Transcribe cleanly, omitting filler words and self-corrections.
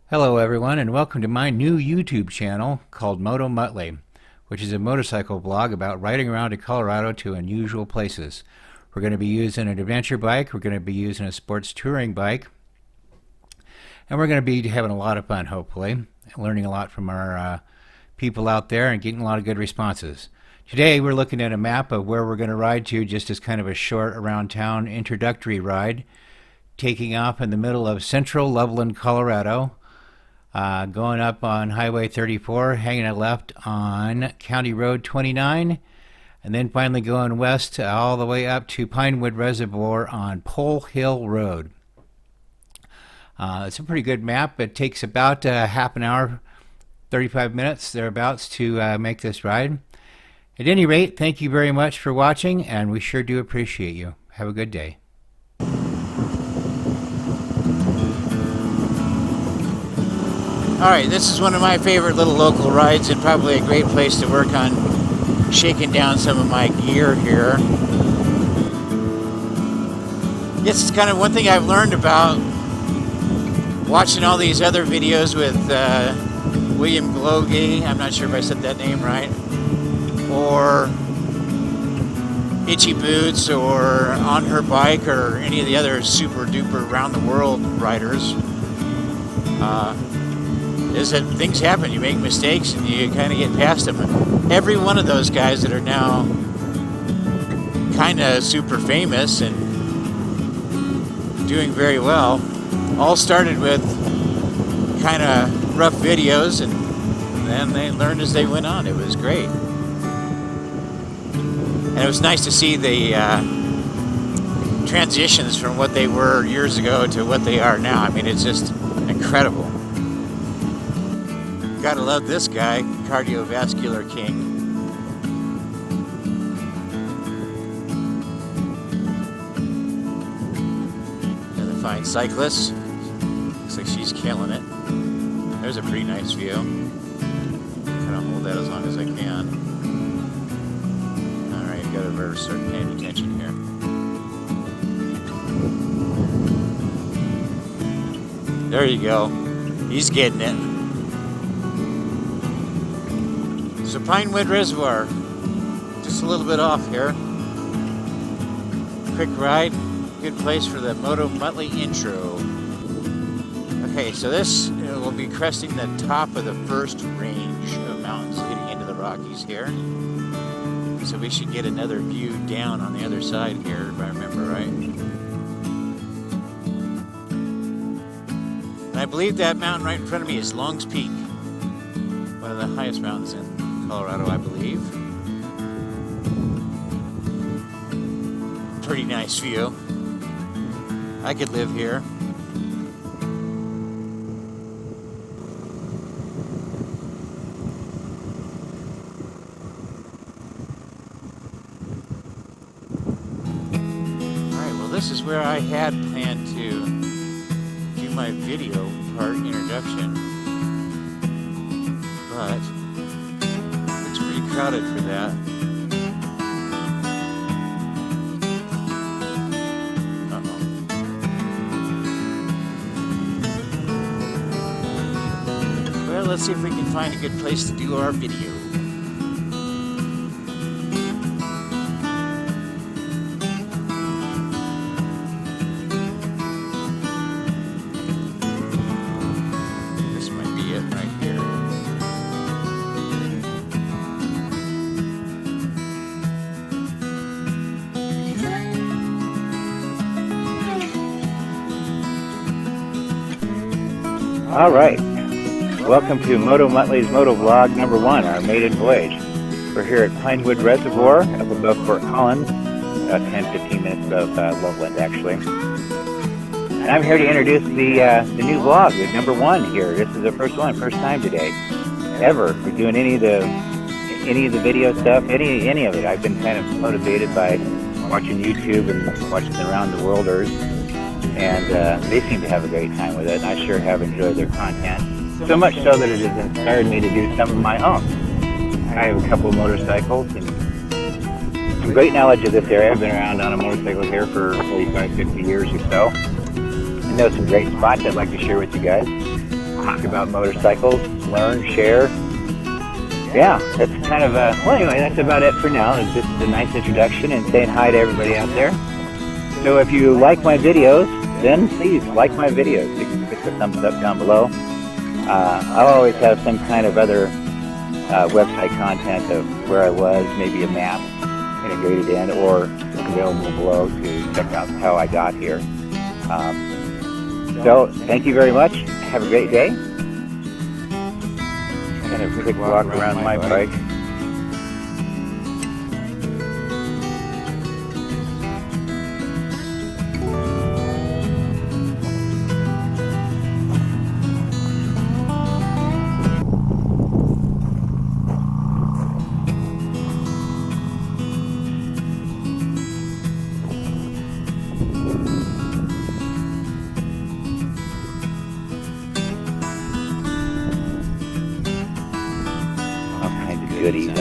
Hello everyone, and welcome to my new YouTube channel called Moto Muttley, which is a motorcycle blog about riding around to Colorado to unusual places. We're going to be using an adventure bike, we're going to be using a sports touring bike, and we're going to be having a lot of fun, hopefully, learning a lot from our people out there and getting a lot of good responses. Today we're looking at a map of where we're going to ride to, just as kind of a short around town introductory ride, taking off in the middle of central Loveland, Colorado. Going up on Highway 34, hanging a left on County Road 29, and then finally going west all the way up to Pinewood Reservoir on Pole Hill Road. It's a pretty good map. It takes about half an hour, 35 minutes thereabouts to make this ride. At any rate, thank you very much for watching, and we sure do appreciate you. Have a good day. Alright, this is one of my favorite little local rides and probably a great place to work on shaking down some of my gear here. This is kind of one thing I've learned about watching all these other videos with William Gleoge, I'm not sure if I said that name right, or Itchy Boots, or On Her Bike, or any of the other super duper round the world riders. Is that things happen, you make mistakes and you kind of get past them. And every one of those guys that are now kind of super famous and doing very well all started with kind of rough videos, and then they learned as they went on. It was great. And it was nice to see the transitions from what they were years ago to what they are now. I mean, it's just incredible. Gotta love this guy, cardiovascular king. Another fine cyclist. Looks like she's killing it. There's a pretty nice view. Kind of hold that as long as I can. Alright, gotta better start paying attention here. There you go. He's getting it. So Pinewood Reservoir, just a little bit off here. Quick ride, good place for the Moto Muttley intro. Okay, so this will be cresting the top of the first range of mountains getting into the Rockies here. So we should get another view down on the other side here, if I remember right. And I believe that mountain right in front of me is Long's Peak, one of the highest mountains in Colorado, I believe. Pretty nice view. I could live here. Alright, well this is where I had planned to do my video part introduction, but crowded for that. Uh-oh. Well, let's see if we can find a good place to do our video. This might be it right here. All right, welcome to Moto Muttley's Moto Vlog number 1, our maiden voyage. We're here at Pinewood Reservoir up above Fort Collins, about 10-15 minutes above Loveland, actually. And I'm here to introduce the new vlog, the number 1 here. This is the first time today, ever. We're doing any of the video stuff, any of it. I've been kind of motivated by watching YouTube and watching the Around the Worlders. And they seem to have a great time with it, and I sure have enjoyed their content. So much so that it has inspired me to do some of my own. I have a couple of motorcycles and some great knowledge of this area. I've been around on a motorcycle here for 45, 50 years or so. to know some great spots I'd like to share with you guys. Talk about motorcycles, learn, share. Yeah, that's kind of well anyway, that's about it for now. It's just a nice introduction and saying hi to everybody out there. So if you like my videos, then please like my videos. You can click the thumbs up down below. I'll always have some kind of other website content of where I was, maybe a map integrated in, or available below to check out how I got here. So thank you very much. Have a great day. Kind of quick walk around my bike. Goodies